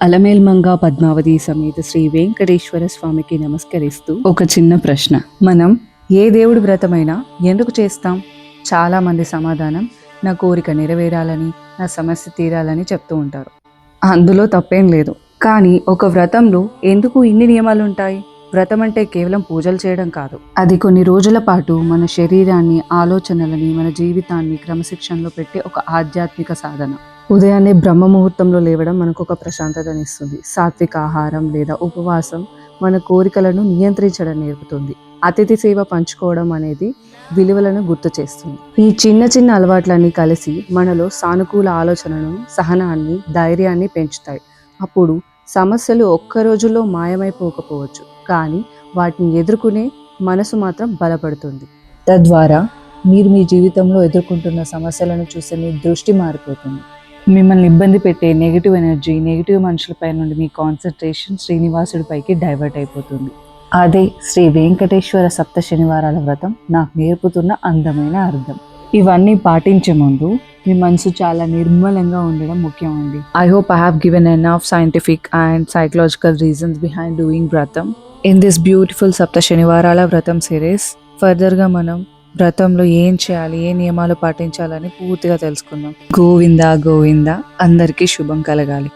అలమేల్మంగా పద్మావతి సమేత శ్రీ వెంకటేశ్వర స్వామికి నమస్కరిస్తూ ఒక చిన్న ప్రశ్న. మనం ఏ దేవుడి వ్రతమైనా ఎందుకు చేస్తాం? చాలా మంది సమాధానం నా కోరిక నెరవేరాలని, నా సమస్య తీరాలని చెప్తూ ఉంటారు. అందులో తప్పేం లేదు. కానీ ఒక వ్రతంలో ఎందుకు ఇన్ని నియమాలు ఉంటాయి? వ్రతం అంటే కేవలం పూజలు చేయడం కాదు. అది కొన్ని రోజుల పాటు మన శరీరాన్ని, ఆలోచనలని, మన జీవితాన్ని క్రమశిక్షణలో పెట్టే ఒక ఆధ్యాత్మిక సాధన. ఉదయాన్నే బ్రహ్మ ముహూర్తంలో లేవడం మనకు ఒక ప్రశాంతతనిస్తుంది. సాత్విక ఆహారం లేదా ఉపవాసం మన కోరికలను నియంత్రించడం నేర్పుతుంది. అతిథి సేవ పంచుకోవడం అనేది విలువలను గుర్తు చేస్తుంది. ఈ చిన్న చిన్న అలవాట్లన్నీ కలిసి మనలో సానుకూల ఆలోచనను, సహనాన్ని, ధైర్యాన్ని పెంచుతాయి. అప్పుడు సమస్యలు ఒక్క రోజులో మాయమైపోకపోవచ్చు, కానీ వాటిని ఎదుర్కొనే మనసు మాత్రం బలపడుతుంది. తద్వారా మీరు మీ జీవితంలో ఎదుర్కొంటున్న సమస్యలను చూసే మీ దృష్టి మారిపోతుంది. మిమ్మల్ని ఇబ్బంది పెట్టే నెగిటివ్ ఎనర్జీ, నెగిటివ్ మనుషులపై నుండి మీ కాన్సన్ట్రేషన్ శ్రీనివాసుడిపైకి డైవర్ట్ అయిపోతుంది. అదే శ్రీ వెంకటేశ్వర సప్త శనివారాల వ్రతం నాకు నేర్పుతున్న అందమైన అర్థం. ఇవన్నీ పాటించే ముందు మీ మనసు చాలా నిర్మలంగా ఉండడం ముఖ్యమండి. I hope I have given enough scientific and psychological reasons behind doing వ్రతం ఇన్ దిస్ బ్యూటిఫుల్ సప్త శనివారాల వ్రతం సిరీస్. ఫర్దర్గా మనం వ్రతంలో ఏం చేయాలి, ఏ నియమాలు పాటించాలని పూర్తిగా తెలుసుకుందాం. గోవింద గోవింద, అందరికీ శుభం కలగాలి.